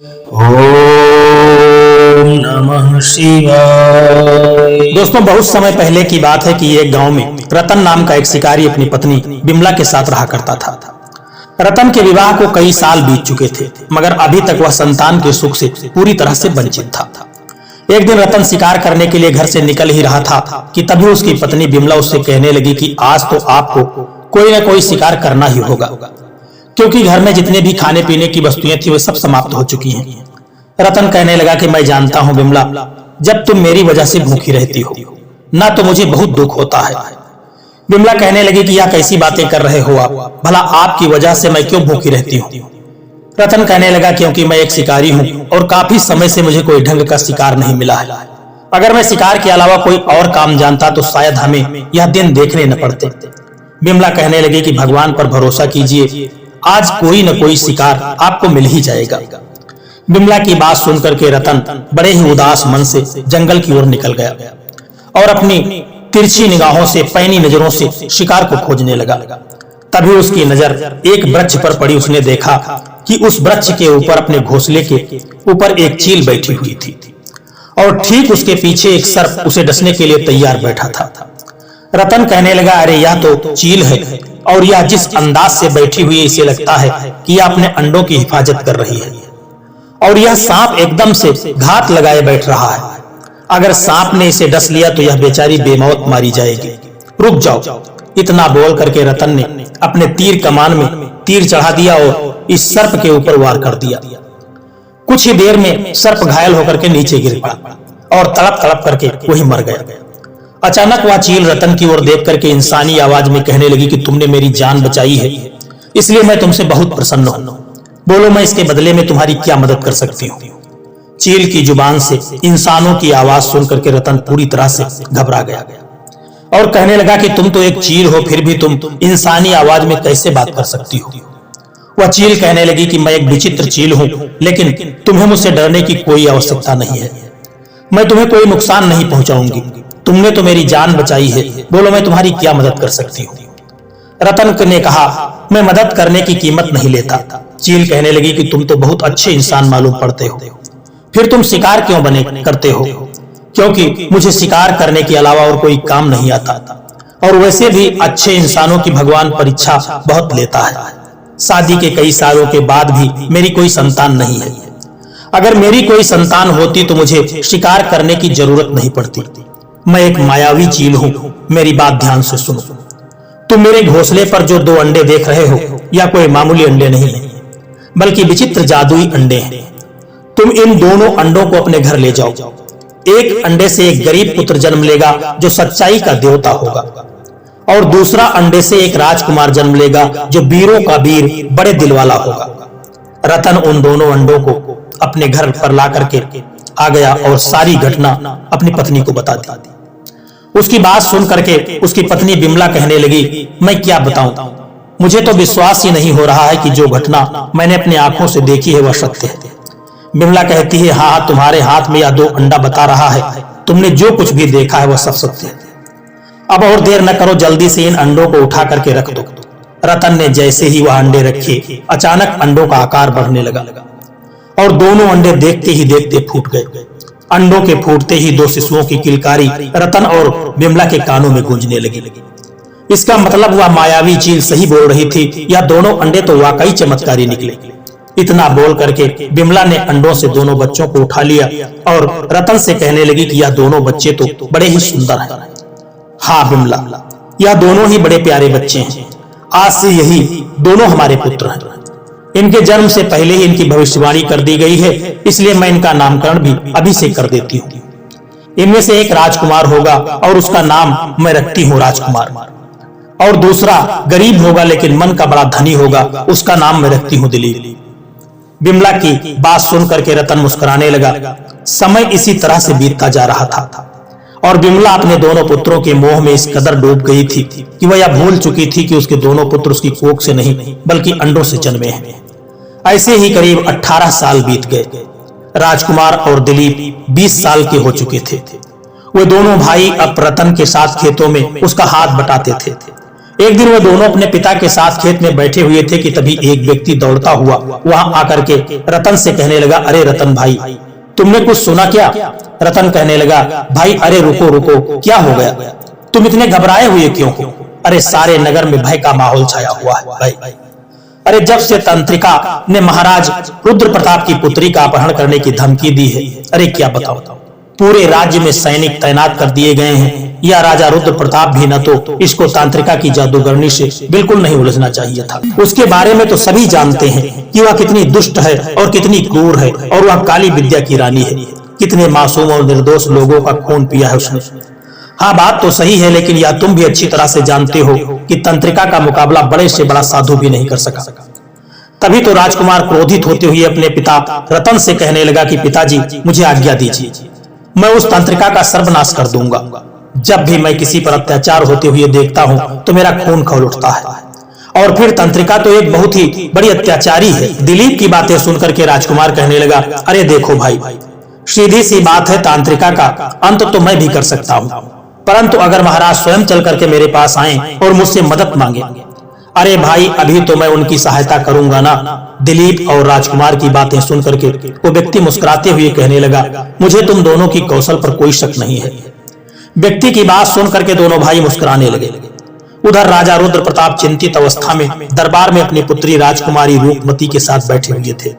ओम नमः शिवाय। दोस्तों, बहुत समय पहले की बात है कि एक गांव में रतन नाम का एक शिकारी अपनी पत्नी बिमला के साथ रहा करता था। रतन के विवाह को कई साल बीत चुके थे, मगर अभी तक वह संतान के सुख से पूरी तरह से वंचित था। एक दिन रतन शिकार करने के लिए घर से निकल ही रहा था कि तभी उसकी पत्नी बिमला उससे कहने लगी कि आज तो आपको कोई न कोई शिकार करना ही होगा, क्योंकि घर में जितने भी खाने पीने की वस्तुएं थी वे सब समाप्त हो चुकी हैं। रतन कहने लगा कि मैं जानता हूं बिमला, जब तुम मेरी वजह से भूखी रहती हो ना तो मुझे बहुत दुख होता है। बिमला कहने लगी कि यह कैसी बातें कर रहे हो आप, भला आपकी वजह से मैं क्यों भूखी रहती हूँ। रतन कहने लगा क्योंकि मैं एक शिकारी हूँ और काफी समय से मुझे कोई ढंग का शिकार नहीं मिला है। अगर मैं शिकार के अलावा कोई और काम जानता तो शायद हमें यह दिन देखने न पड़ते। बिमला कहने लगी कि भगवान पर भरोसा कीजिए, आज कोई न कोई शिकार आपको मिल ही जाएगा। बिमला की बात सुनकर के रतन बड़े ही उदास मन से जंगल की ओर निकल गया और अपनी तिरछी निगाहों से, पैनी नजरों से शिकार को खोजने लगा। तभी उसकी नजर एक वृक्ष पर पड़ी। उसने देखा कि उस वृक्ष के ऊपर अपने घोंसले के ऊपर एक चील बैठी हुई थी और ठीक उसके पीछे एक सर्प उसे डसने के लिए तैयार बैठा था। रतन कहने लगा, अरे यह तो चील है और यह जिस अंदाज से बैठी हुई है इसे लगता है कि यह अपने अंडों की हिफाजत कर रही है और यह सांप एकदम से घात लगाए बैठ रहा है। अगर सांप ने इसे डस लिया तो यह बेचारी बेमौत मारी जाएगी। रुक जाओ। इतना बोल करके रतन ने अपने तीर कमान में तीर चढ़ा दिया और इस सर्प के ऊपर वार कर दिया। कुछ ही देर में सर्प घायल होकर के नीचे गिर पड़ा और तड़प तड़प करके वही मर गया। अचानक वह चील रतन की ओर देख करके इंसानी आवाज में कहने लगी कि तुमने मेरी जान बचाई है, इसलिए मैं तुमसे बहुत प्रसन्न हूं। बोलो, मैं इसके बदले में तुम्हारी क्या मदद कर सकती हूँ। चील की जुबान से इंसानों की आवाज सुन करके रतन पूरी तरह से घबरा गया और कहने लगा कि तुम तो एक चील हो, फिर भी तुम इंसानी आवाज में कैसे बात कर सकती हो। वह चील कहने लगी कि मैं एक विचित्र चील हूं, लेकिन तुम्हें मुझसे डरने की कोई आवश्यकता नहीं है। मैं तुम्हें कोई नुकसान नहीं पहुंचाऊंगी। तुमने तो मेरी जान बचाई है। बोलो, मैं तुम्हारी क्या मदद कर सकती हूँ। रतन ने कहा, मैं मदद करने की कीमत नहीं लेता। चील कहने लगी कि तुम तो बहुत अच्छे इंसान मालूम पड़ते हो, फिर तुम शिकार क्यों बने करते हो। क्योंकि मुझे शिकार करने के अलावा और कोई काम नहीं आता और वैसे भी अच्छे इंसानों की भगवान परीक्षा बहुत लेता है। शादी के कई सालों के बाद भी मेरी कोई संतान नहीं है। अगर मेरी कोई संतान होती तो मुझे शिकार करने की जरूरत नहीं पड़ती। मैं एक मायावी चील हूं। मेरी बात ध्यान से सुनो। तुम मेरे घोंसले पर जो 2 अंडे देख रहे हो, या कोई मामूली अंडे नहीं है, बल्कि विचित्र जादुई अंडे हैं। तुम इन दोनों अंडों को अपने घर ले जाओ। एक अंडे से एक गरीब पुत्र जन्म लेगा जो सच्चाई का देवता होगा और दूसरा अंडे से एक राजकुमार जन्म लेगा जो वीरों का वीर, बड़े दिल वाला होगा। रतन उन दोनों अंडों को अपने घर पर ला करके आ गया और सारी घटना अपनी पत्नी को बता दी। उसकी बात सुन करके उसकी पत्नी बिमला कहने लगी, मैं क्या बताऊं, मुझे तो विश्वास ही नहीं हो रहा है कि जो घटना मैंने अपनी आंखों से देखी है वह सत्य है। बिमला कहती है, हाँ, तुम्हारे हाथ में यह 2 अंडा बता रहा है। तुमने जो कुछ भी देखा है वह सब सत्य है। अब और देर न करो, जल्दी से इन अंडों को उठा करके रख दो। रतन ने जैसे ही वह अंडे रखे, अचानक अंडों का आकार बढ़ने लगा और दोनों अंडे देखते ही देखते फूट गए। अंडों के फूटते ही 2 शिशुओं की किलकारी रतन और बिमला के कानों में गूंजने लगी। इसका मतलब वह मायावी चील सही बोल रही थी, यह दोनों अंडे तो वाकई चमत्कारी निकले। इतना बोल करके बिमला ने अंडों से दोनों बच्चों को उठा लिया और रतन से कहने लगी कि यह दोनों बच्चे तो बड़े ही सुंदर हैं। हाँ बिमला, यह दोनों ही बड़े प्यारे बच्चे हैं। आज से यही दोनों हमारे पुत्र हैं। इनके जन्म से पहले ही इनकी भविष्यवाणी कर दी गई है, इसलिए मैं इनका नामकरण भी अभी से कर देती हूँ। इनमें से एक राजकुमार होगा और उसका नाम मैं रखती हूँ राजकुमार, और दूसरा गरीब होगा लेकिन मन का बड़ा धनी होगा, उसका नाम मैं रखती हूँ दिलीप। बिमला की बात सुन करके रतन मुस्कुराने लगा। समय इसी तरह से बीतता जा रहा था और बिमला अपने दोनों पुत्रों के मोह में इस कदर डूब गई थी कि वह यह भूल चुकी थी कि उसके दोनों पुत्र उसकी कोख से नहीं बल्कि अंडों से जन्मे हैं। ऐसे ही करीब 18 साल बीत गए। राजकुमार और दिलीप 20 साल के हो चुके थे। वे दोनों भाई अब रतन के साथ खेतों में उसका हाथ बटाते थे। एक दिन वो दोनों अपने पिता के साथ खेत में बैठे हुए थे कि तभी एक व्यक्ति दौड़ता हुआ वहां आकर के रतन से कहने लगा, अरे रतन भाई, तुमने कुछ सुना क्या? रतन कहने लगा, भाई अरे रुको रुको, क्या हो गया? तुम इतने घबराए हुए क्यों हो? अरे सारे नगर में भय का माहौल छाया हुआ है भाई। अरे जब से तंत्रिका ने महाराज रुद्र प्रताप की पुत्री का अपहरण करने की धमकी दी है, अरे क्या बताओ, पूरे राज्य में सैनिक तैनात कर दिए गए हैं। यह राजा रुद्र प्रताप भी न तो इसको तांत्रिका की जादूगरनी से बिल्कुल नहीं उलझना चाहिए था। उसके बारे में तो सभी जानते हैं कि वह कितनी दुष्ट है और कितनी क्रूर है, और वह काली विद्या की रानी है। कितने मासूम और निर्दोष लोगों का खून पिया है उसने। हाँ, बात तो सही है, लेकिन यह तुम भी अच्छी तरह से जानते हो कि तंत्रिका का मुकाबला बड़े से बड़ा साधु भी नहीं कर सका। तभी तो राजकुमार क्रोधित होते हुए अपने पिता रतन से कहने लगा कि पिताजी, मुझे आज्ञा दीजिए, मैं उस तंत्रिका का सर्वनाश कर दूंगा। जब भी मैं किसी पर अत्याचार होते हुए देखता हूँ तो मेरा खून खौल उठता है। और फिर तंत्रिका तो एक बहुत ही बड़ी अत्याचारी है। दिलीप की बातें सुनकर के राजकुमार कहने लगा, अरे देखो भाई, सीधी सी बात है, तांत्रिका का अंत तो मैं भी कर सकता हूँ, परंतु अगर महाराज स्वयं चल करके मेरे पास आए और मुझसे मदद मांगे, अरे भाई अभी तो मैं उनकी सहायता करूंगा ना। दिलीप और राजकुमार की बातें सुन करके वो व्यक्ति मुस्कुराते हुए कहने लगा, मुझे तुम दोनों की कौशल पर कोई शक नहीं है। व्यक्ति की बात सुन करके दोनों भाई मुस्कुराने लगे। उधर राजा रुद्र प्रताप चिंतित अवस्था में दरबार में अपनी पुत्री राजकुमारी रूपमती के साथ बैठे हुए थे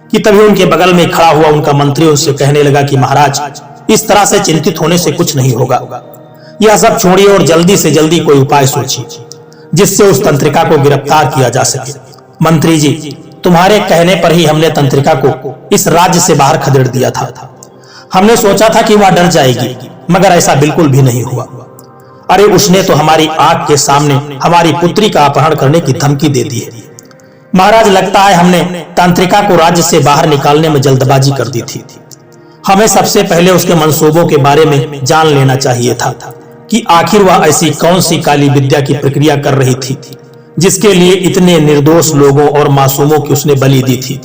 कि तभी उनके बगल में खड़ा हुआ उनका मंत्री उससे कहने लगा कि महाराज, इस तरह से चिंतित होने से कुछ नहीं होगा। यह सब छोड़िए और जल्दी से जल्दी कोई उपाय सोचिए जिससे उस तंत्रिका को गिरफ्तार किया जा सके। मंत्री जी, तुम्हारे कहने पर ही हमने तंत्रिका को इस राज्य से बाहर खदेड़ दिया था। हमने सोचा था कि वह डर जाएगी, मगर ऐसा बिल्कुल भी नहीं हुआ। अरे उसने तो हमारी आंख के सामने हमारी पुत्री का अपहरण करने की धमकी दे दी है। महाराज, लगता है हमने तंत्रिका को राज्य से बाहर निकालने में जल्दबाजी कर दी थी। हमें सबसे पहले उसके मंसूबों के बारे में जान लेना चाहिए था कि आखिर वह ऐसी कौन सी काली विद्या की प्रक्रिया कर रही थी जिसके लिए इतने निर्दोष लोगों और मासूमों की उसने बलि दी थी।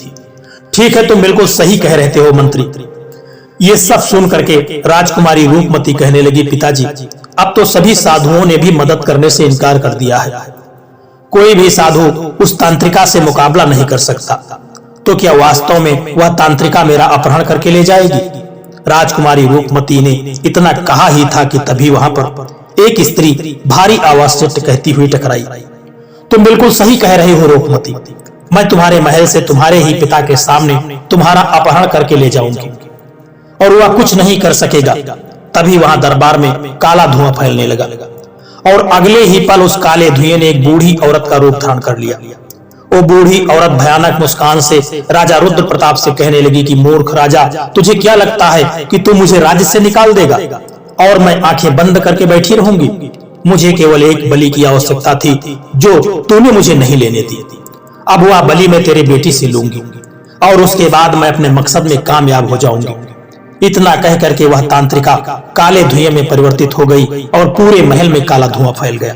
ठीक है, तुम बिल्कुल सही कह रहे हो मंत्री। ये सब सुन करके राजकुमारी रूपमती कहने लगी, पिताजी, अब तो सभी साधुओं ने भी मदद करने से इनकार कर दिया है। कोई भी साधु उस तांत्रिका से मुकाबला नहीं कर सकता। तो क्या वास्तव में वह तांत्रिका मेरा अपहरण करके ले जाएगी? राजकुमारी रूपमती ने इतना कहा ही था कि तभी वहां पर एक स्त्री भारी आवाज से कहती हुई टकराई, तुम बिल्कुल सही कह रहे हो रूपमती, मैं तुम्हारे महल से तुम्हारे ही पिता के सामने तुम्हारा अपहरण करके ले जाऊंगी और वह कुछ नहीं कर सकेगा। तभी वहां दरबार में काला धुआं फैलने लगा और अगले ही पल उस काले धुएं ने एक बूढ़ी औरत का रूप धारण कर लिया। वो बूढ़ी औरत भयानक मुस्कान से राजा रुद्र प्रताप से कहने लगी कि मूर्ख राजा, तुझे क्या लगता है कि तू मुझे राज्य से निकाल देगा और मैं आंखें बंद करके बैठी रहूंगी? मुझे केवल एक बलि की आवश्यकता थी जो तूने मुझे नहीं लेने दी। अब वह बलि मैं तेरे बेटी से लूंगी और उसके बाद मैं अपने मकसद में कामयाब हो जाऊंगी। इतना कह करके वह तांत्रिका काले धुएं में परिवर्तित हो गई और पूरे महल में काला धुआं फैल गया।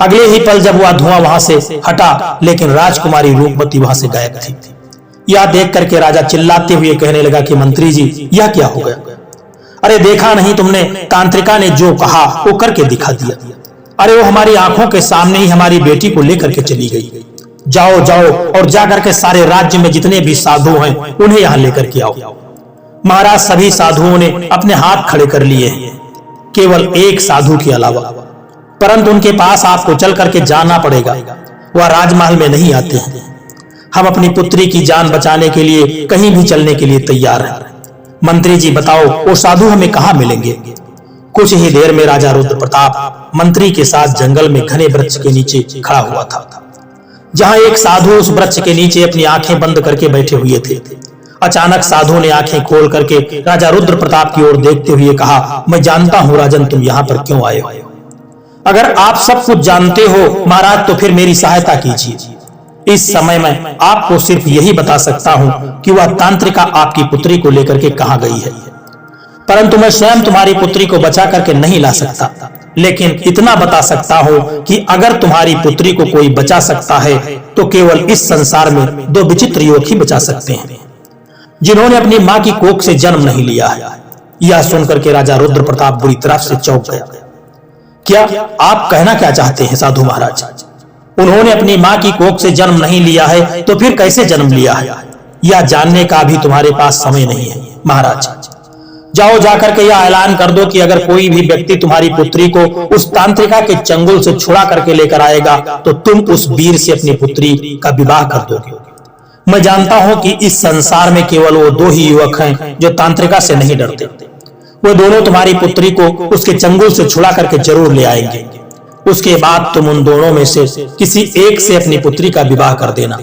अगले ही पल जब वह धुआं वहां से हटा, लेकिन राजकुमारी रूपमती वहां से गायब थी। यह देख करके राजा चिल्लाते हुए कहने लगा कि मंत्री जी, यह क्या हो गया? अरे देखा नहीं तुमने, तांत्रिका ने जो कहा वो करके दिखा दिया। अरे वो हमारी आंखों के सामने ही हमारी बेटी को लेकर के चली गई। जाओ जाओ और जाकर के सारे राज्य में जितने भी साधु हैं उन्हें यहाँ लेकर के आओ। महाराज, सभी साधुओं ने अपने हाथ खड़े कर लिए हैं, केवल एक साधु के अलावा, परंतु उनके पास आपको चल करके जाना पड़ेगा। वह राजमहल में नहीं आते हैं। हम अपनी पुत्री की जान बचाने के लिए कहीं भी चलने के लिए तैयार हैं। मंत्री जी बताओ, वो साधु हमें कहाँ मिलेंगे? कुछ ही देर में राजा रुद्र प्रताप मंत्री के साथ जंगल में घने वृक्ष के नीचे खड़ा हुआ था, जहां एक साधु उस वृक्ष के नीचे अपनी आंखें बंद करके बैठे हुए थे। अचानक साधु ने आंखें खोल करके राजा रुद्र प्रताप की ओर देखते हुए कहा, मैं जानता हूं राजन, तुम यहाँ पर क्यों आए हो। अगर आप सब कुछ जानते हो महाराज तो फिर मेरी सहायता कीजिए। इस समय मैं आपको सिर्फ यही बता सकता हूं कि वह तांत्रिका आपकी पुत्री को लेकर के कहां गई है, परंतु मैं स्वयं तुम्हारी पुत्री को बचा करके नहीं ला सकता। लेकिन इतना बता सकता हूं कि अगर तुम्हारी पुत्री को कोई बचा सकता है तो केवल इस संसार में दो विचित्र युवक ही बचा सकते हैं, जिन्होंने अपनी मां की कोख से जन्म नहीं लिया है। यह सुनकर के राजा रुद्र प्रताप बुरी तरह से चौंक गया। क्या आप कहना क्या चाहते हैं साधु महाराज? उन्होंने अपनी माँ की कोख से जन्म नहीं लिया है तो फिर कैसे जन्म लिया है, यह जानने का भी तुम्हारे पास समय नहीं है। महाराज, जाओ जाकर के यह ऐलान कर दो कि अगर कोई भी व्यक्ति तुम्हारी पुत्री को उस तांत्रिका के चंगुल से छुड़ा करके लेकर आएगा तो तुम उस वीर से अपनी पुत्री का विवाह कर दोगे। मैं जानता हूं कि इस संसार में केवल वो दो ही युवक हैं जो तांत्रिका से नहीं डरते। वो दोनों तुम्हारी पुत्री को उसके चंगुल से छुड़ा करके जरूर ले आएंगे। उसके बाद तुम उन दोनों में से किसी एक से अपनी पुत्री का विवाह कर देना।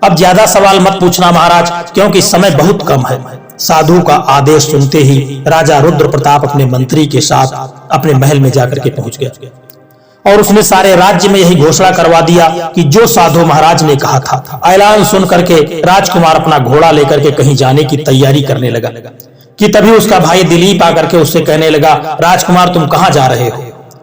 अब ज्यादा सवाल मत पूछना महाराज, क्योंकि समय बहुत कम है। साधु का आदेश सुनते ही राजा रुद्र प्रताप अपने मंत्री के साथ अपने महल में जाकर के पहुंच गया और उसने सारे राज्य में यही घोषणा करवा दिया कि जो साधु महाराज ने कहा था। ऐलान सुन करके राजकुमार अपना घोड़ा लेकर के कहीं जाने की तैयारी करने लगा कि तभी उसका भाई दिलीप आकर के उससे कहने लगा, राजकुमार तुम कहां जा रहे हो?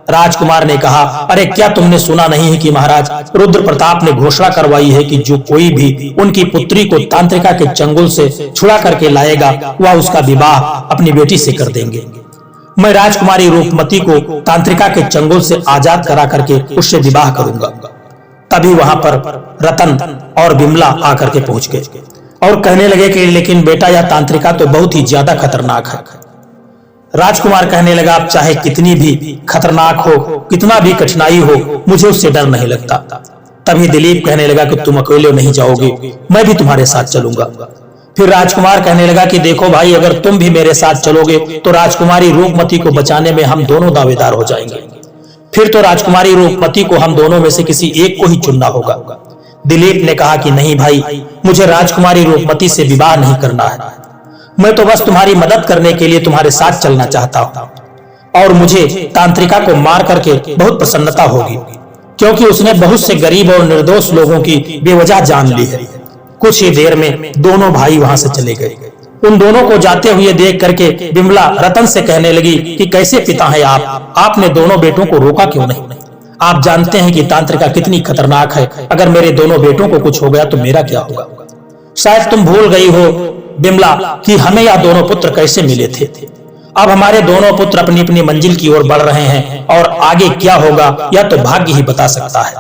राजकुमार ने कहा, अरे क्या तुमने सुना नहीं है कि महाराज रुद्र प्रताप ने घोषणा करवाई है कि जो कोई भी उनकी पुत्री को तांत्रिका के चंगुल से छुड़ा करके लाएगा वह उसका विवाह अपनी बेटी से कर देंगे। मैं राजकुमारी रूपमती को तांत्रिका के चंगुल से आजाद करा करके उससे विवाह करूंगा। तभी वहां पर रतन और बिमला आकर के पहुंच गए और कहने लगे कि लेकिन बेटा यह तांत्रिका तो बहुत ही ज्यादा खतरनाक है। राजकुमार कहने लगा, आप चाहे कितनी भी खतरनाक हो, कितना भी कठिनाई हो, मुझे उससे डर नहीं लगता। तभी दिलीप कहने लगा कि तुम अकेले नहीं जाओगे, मैं भी तुम्हारे साथ चलूंगा। फिर राजकुमार कहने लगा कि देखो भाई, अगर तुम भी मेरे साथ चलोगे तो राजकुमारी रूपमती को बचाने में हम दोनों दावेदार हो जाएंगे। फिर तो राजकुमारी रूपमती को हम दोनों में से किसी एक को ही चुनना होगा। दिलीप ने कहा कि नहीं भाई, मुझे राजकुमारी रूपमती से विवाह नहीं करना है। मैं तो बस तुम्हारी मदद करने के लिए तुम्हारे साथ चलना चाहता हूं और मुझे तांत्रिका को मार करके बहुत प्रसन्नता होगी, क्योंकि उसने बहुत से गरीब और निर्दोष लोगों की बेवजह जान ली है। कुछ ही देर में दोनों भाई वहां से चले गए। उन दोनों को जाते हुए देख करके बिमला रतन से कहने लगी कि कैसे पिता है आप, आपने दोनों बेटों को रोका क्यों नहीं? आप जानते हैं कि तांत्रिका कितनी खतरनाक है, अगर मेरे दोनों बेटों को कुछ हो गया तो मेरा क्या होगा? शायद तुम भूल गई हो बिमला कि हमें यह दोनों पुत्र कैसे मिले थे। अब हमारे दोनों पुत्र अपनी अपनी मंजिल की ओर बढ़ रहे हैं और आगे क्या होगा यह तो भाग्य ही बता सकता है।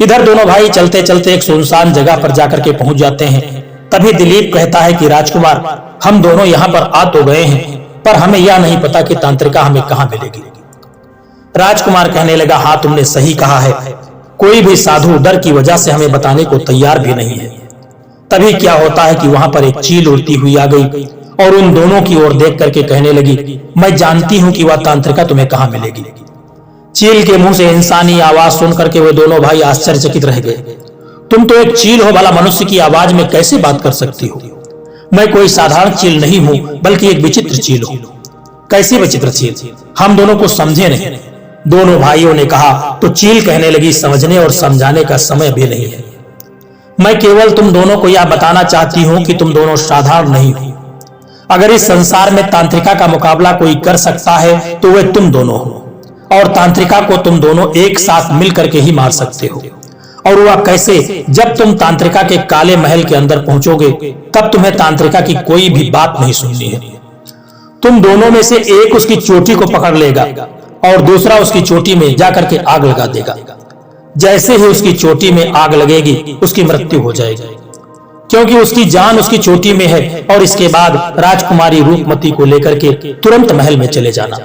इधर दोनों भाई चलते चलते एक सुनसान जगह पर जाकर के पहुंच जाते हैं। तभी दिलीप कहता है कि राजकुमार, हम दोनों यहाँ पर आ तो गए हैं, पर हमें यह नहीं पता कि तांत्रिका हमें कहाँ मिलेगी। राजकुमार कहने लगा, हाँ तुमने सही कहा है, कोई भी साधु डर की वजह से हमें बताने को तैयार भी नहीं है। तभी क्या होता है कि वहां पर एक चील उड़ती हुई आ गई और उन दोनों की ओर देख करके कहने लगी, मैं जानती हूं कि वह तांत्रिका तुम्हें कहां मिलेगी। चील के मुंह से इंसानी आवाज सुन करके वे दोनों भाई आश्चर्यचकित रह गए। तुम तो एक चील हो, भला मनुष्य की आवाज में कैसे बात कर सकती हो? मैं कोई साधारण चील नहीं हूं, बल्कि एक विचित्र चील हूं। कैसी विचित्र चील? हम दोनों को समझे नहीं। दोनों भाइयों ने कहा तो चील कहने लगी, समझने और समझाने का समय भी नहीं है। मैं केवल तुम दोनों को यह बताना चाहती हूं कि तुम दोनों साधारण नहीं हो। अगर इस संसार में तांत्रिका का मुकाबला कोई कर सकता है तो वह तुम दोनों हो, और तांत्रिका को तुम दोनों एक साथ मिल करके ही मार सकते हो। और वह कैसे? जब तुम तांत्रिका के काले महल के अंदर पहुंचोगे तब तुम्हें तांत्रिका की कोई भी बात नहीं सुननी है। तुम दोनों में से एक उसकी चोटी को पकड़ लेगा और दूसरा उसकी चोटी में जाकर के आग लगा देगा। जैसे ही उसकी चोटी में आग लगेगी उसकी मृत्यु हो जाएगी, क्योंकि उसकी जान उसकी चोटी में है। और इसके बाद राजकुमारी रूपमती को लेकर के तुरंत महल में चले जाना।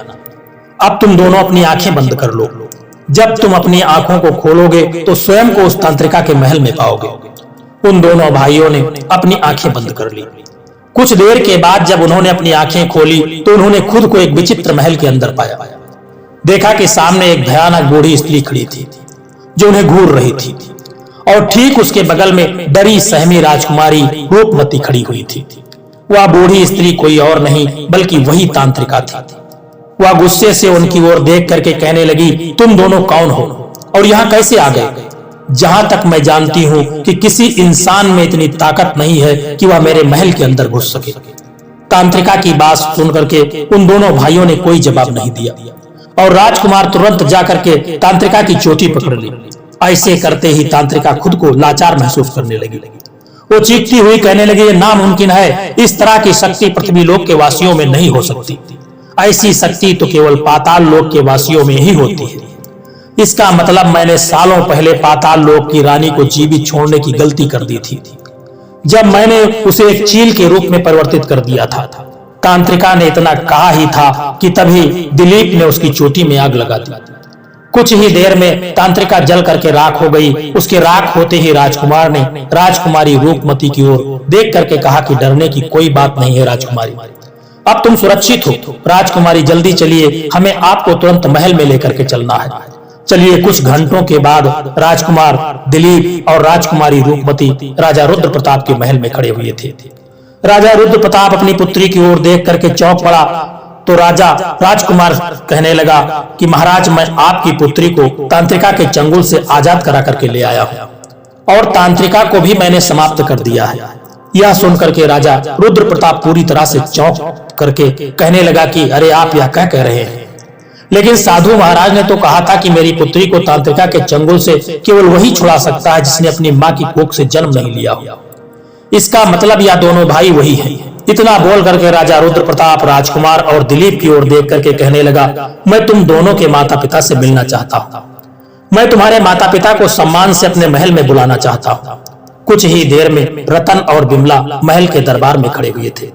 अब तुम दोनों अपनी आंखें बंद कर लो। जब तुम अपनी आंखों को खोलोगे तो स्वयं को उस तांत्रिका के महल में पाओगे। उन दोनों भाइयों ने अपनी आंखें बंद कर ली। कुछ देर के बाद जब उन्होंने अपनी आंखें खोली तो उन्होंने खुद को एक विचित्र महल के अंदर पाया। देखा कि सामने एक भयानक बूढ़ी स्त्री खड़ी थी जो उन्हें घूर रही थी, और ठीक उसके बगल में डरी सहमी राजकुमारी रूपमती खड़ी हुई थी। वह बूढ़ी स्त्री कोई और नहीं बल्कि वही तांत्रिका थी। वह गुस्से से उनकी ओर देख करके कहने लगी, तुम दोनों कौन हो और यहाँ कैसे आ गए? जहां तक मैं जानती हूँ कि किसी इंसान में इतनी ताकत नहीं है कि वह मेरे महल के अंदर घुस सके। तांत्रिका की बात सुन करके उन दोनों भाइयों ने कोई जवाब नहीं दिया, और राजकुमार तुरंत जाकर के तांत्रिका की चोटी पकड़ ली। ऐसे करते ही तांत्रिका खुद को लाचार महसूस करने लगी। वो चीखती हुई कहने लगी, ये नामुमकिन है, इस तरह की शक्ति पृथ्वी लोक के वासियों में नहीं हो सकती। ऐसी शक्ति तो केवल पाताल लोक के वासियों में ही होती है। इसका मतलब मैंने सालों पहले पाताल लोक की रानी को जीवित छोड़ने की गलती कर दी थी, जब मैंने उसे एक चील के रूप में परिवर्तित कर दिया था। तांत्रिका ने इतना कहा ही था कि तभी दिलीप ने उसकी चोटी में आग लगा दी। कुछ ही देर में तांत्रिका जल करके राख हो गई। उसके राख होते ही राजकुमार ने राजकुमारी रूपमती की ओर देख करके कहा कि डरने की कोई बात नहीं है राजकुमारी, अब तुम सुरक्षित हो। राजकुमारी जल्दी चलिए, हमें आपको तुरंत महल में लेकर के चलना है। चलिए। कुछ घंटों के बाद राजकुमार दिलीप और राजकुमारी रूपमती राजा रुद्र प्रताप के महल में खड़े हुए थे। राजा रुद्र प्रताप अपनी पुत्री की ओर देख करके चौंक पड़ा तो राजकुमार कहने लगा कि महाराज, मैं आपकी पुत्री को तांत्रिका के चंगुल से आजाद करा करके ले आया हूं और तांत्रिका को भी मैंने समाप्त कर दिया है। यह सुनकर के राजा रुद्र प्रताप पूरी तरह से चौंक करके कहने लगा कि अरे आप यह क्या कह रहे हैं? लेकिन साधु महाराज ने तो कहा था कि मेरी पुत्री को तांत्रिका के चंगुल से केवल वही छुड़ा सकता है जिसने अपनी माँ की कोख से जन्म नहीं लिया हो। इसका मतलब यह दोनों भाई वही हैं। इतना बोल करके राजा रुद्र प्रताप राजकुमार और दिलीप की ओर देख करके कहने लगा, मैं तुम दोनों के माता पिता से मिलना चाहता हूँ। मैं तुम्हारे माता पिता को सम्मान से अपने महल में बुलाना चाहता हूँ। कुछ ही देर में रतन और बिमला महल के दरबार में खड़े हुए थे।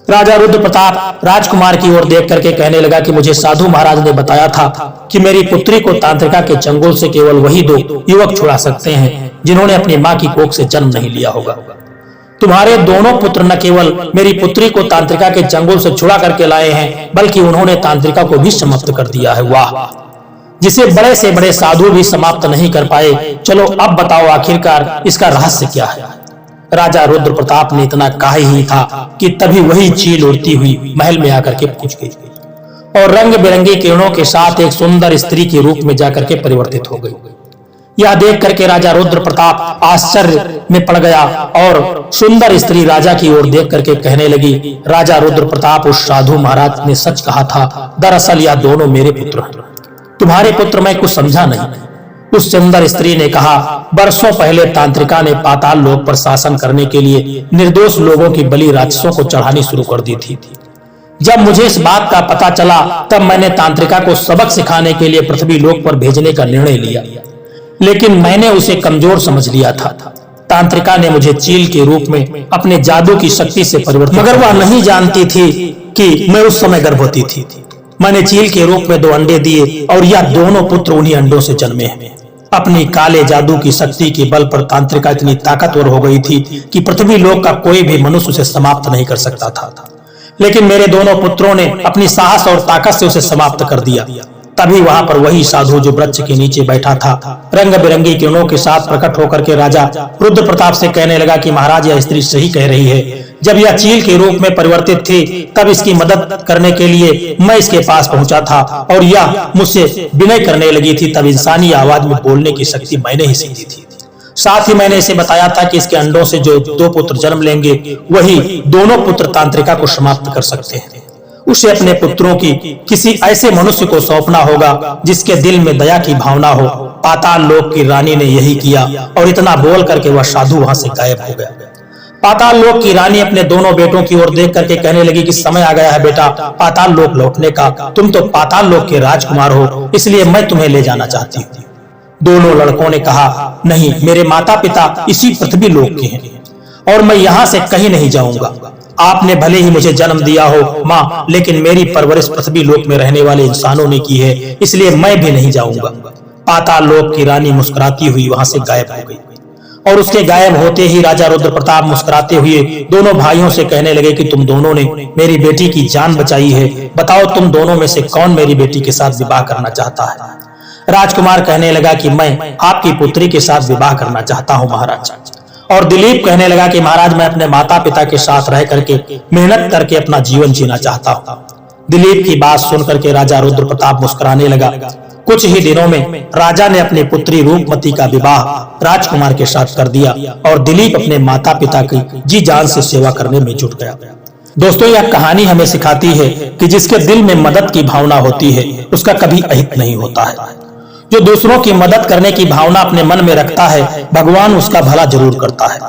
राजा रुद्र प्रताप राजकुमार की ओर देख करके कहने लगा कि मुझे साधु महाराज ने बताया था कि मेरी पुत्री को तांत्रिका के चंगुल से केवल वही दो युवक छुड़ा सकते हैं जिन्होंने अपनी माँ की कोख से जन्म नहीं लिया होगा। तुम्हारे दोनों पुत्र न केवल मेरी पुत्री को तांत्रिका के चंगुल से छुड़ा करके लाए हैं, बल्कि उन्होंने तांत्रिका को भी समाप्त कर दिया है। वाह, जिसे बड़े से बड़े साधु भी समाप्त नहीं कर पाए। चलो अब बताओ आखिरकार इसका रहस्य क्या है? राजा रुद्र प्रताप ने इतना कहा ही था कि तभी वही चील उड़ती हुई महल में आकर के पहुंच गई और रंग बिरंगी किरणों के साथ एक सुंदर स्त्री के रूप में जाकर के परिवर्तित हो गई। यह देख करके राजा रुद्र प्रताप आश्चर्य में पड़ गया और सुंदर स्त्री राजा की ओर देख करके कहने लगी, राजा रुद्र प्रताप, उस साधु महाराज ने सच कहा था। दरअसल यह दोनों मेरे पुत्र हैं। तुम्हारे पुत्र मैं कुछ समझा नहीं। उस सुंदर स्त्री ने कहा, बरसों पहले तांत्रिका ने पाताल लोक पर शासन करने के लिए निर्दोष लोगों की बलि राक्षसों को चढ़ानी शुरू कर दी थी। जब मुझे इस बात का पता चला तब मैंने तांत्रिका को सबक सिखाने के लिए पृथ्वी लोक पर भेजने का निर्णय लिया, लेकिन मैंने उसे कमजोर समझ लिया था। तांत्रिका ने मुझे चील के रूप में अपने जादू की शक्ति से परिवर्तित, मगर वह नहीं जानती थी कि मैं उस समय गर्भवती थी। मैंने चील के रूप में 2 अंडे दिए और यह दोनों पुत्र उन्हीं अंडों से जन्मे हैं। अपनी काले जादू की शक्ति के बल पर तांत्रिका इतनी ताकतवर हो गई थी कि पृथ्वी लोक का कोई भी मनुष्य उसे समाप्त नहीं कर सकता था। लेकिन मेरे दोनों पुत्रों ने अपनी साहस और ताकत से उसे समाप्त कर दिया। तभी वहां पर वही साधु जो वृक्ष के नीचे बैठा था रंग बिरंगी किरणों के साथ प्रकट होकर के राजा रुद्र प्रताप से कहने लगा कि महाराज, यह स्त्री सही कह रही है। जब यह चील के रूप में परिवर्तित थी तब इसकी मदद करने के लिए मैं इसके पास पहुंचा था और यह मुझसे विनय करने लगी थी। तब इंसानी आवाज में बोलने की शक्ति मैंने ही सीखी थी। साथ ही मैंने इसे बताया था कि इसके अंडों से जो 2 पुत्र जन्म लेंगे वही दोनों पुत्र तांत्रिका को समाप्त कर सकते हैं। उसे अपने पुत्रों की किसी ऐसे मनुष्य को सौंपना होगा जिसके दिल में दया की भावना हो। पाताल लोक की रानी ने यही किया और इतना बोल करके वह साधु वहां से गायब हो गया। पाताल लोक की रानी अपने दोनों बेटों की ओर देख करके कहने लगी कि समय आ गया है बेटा पाताल लोक लौटने का। तुम तो पाताल लोक के राजकुमार हो, इसलिए मैं तुम्हें ले जाना चाहती हूँ। दोनों लड़कों ने कहा, नहीं, मेरे माता पिता इसी पृथ्वी लोक के हैं और मैं यहाँ से कहीं नहीं जाऊंगा। आपने भले ही मुझे जन्म दिया हो माँ, लेकिन मेरी परवरिश पृथ्वी लोक में रहने वाले इंसानों ने की है, इसलिए मैं भी नहीं जाऊंगा। पाताल लोक की रानी मुस्कुराती हुई वहां से गायब हो गई और उसके गायब होते ही राजा रुद्र प्रताप मुस्कुराते हुए दोनों भाइयों से कहने लगे कि तुम दोनों ने मेरी बेटी की जान बचाई है। बताओ तुम दोनों में से कौन मेरी बेटी के साथ विवाह करना चाहता है? राजकुमार कहने लगा कि मैं आपकी पुत्री के साथ विवाह करना चाहता हूँ महाराज। और दिलीप कहने लगा कि महाराज, मैं अपने माता पिता के साथ रह करके मेहनत करके अपना जीवन जीना चाहता हूँ। दिलीप की बात सुनकर के राजा रुद्र प्रताप मुस्कुराने लगा। कुछ ही दिनों में राजा ने अपनी पुत्री रूपमती का विवाह राजकुमार के साथ कर दिया और दिलीप अपने माता पिता की जी जान से सेवा करने में जुट गया। दोस्तों, यह कहानी हमें सिखाती है कि जिसके दिल में मदद की भावना होती है उसका कभी अहित नहीं होता है। जो दूसरों की मदद करने की भावना अपने मन में रखता है, भगवान उसका भला जरूर करता है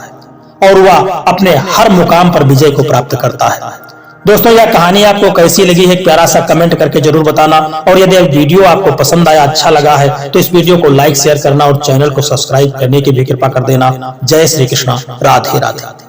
और वह अपने हर मुकाम पर विजय को प्राप्त करता है। दोस्तों यह कहानी आपको कैसी लगी है, प्यारा सा कमेंट करके जरूर बताना। और यदि वीडियो आपको पसंद आया, अच्छा लगा है तो इस वीडियो को लाइक शेयर करना और चैनल को सब्सक्राइब करने की भी कृपा कर देना। जय श्री कृष्णा, राधे राधे।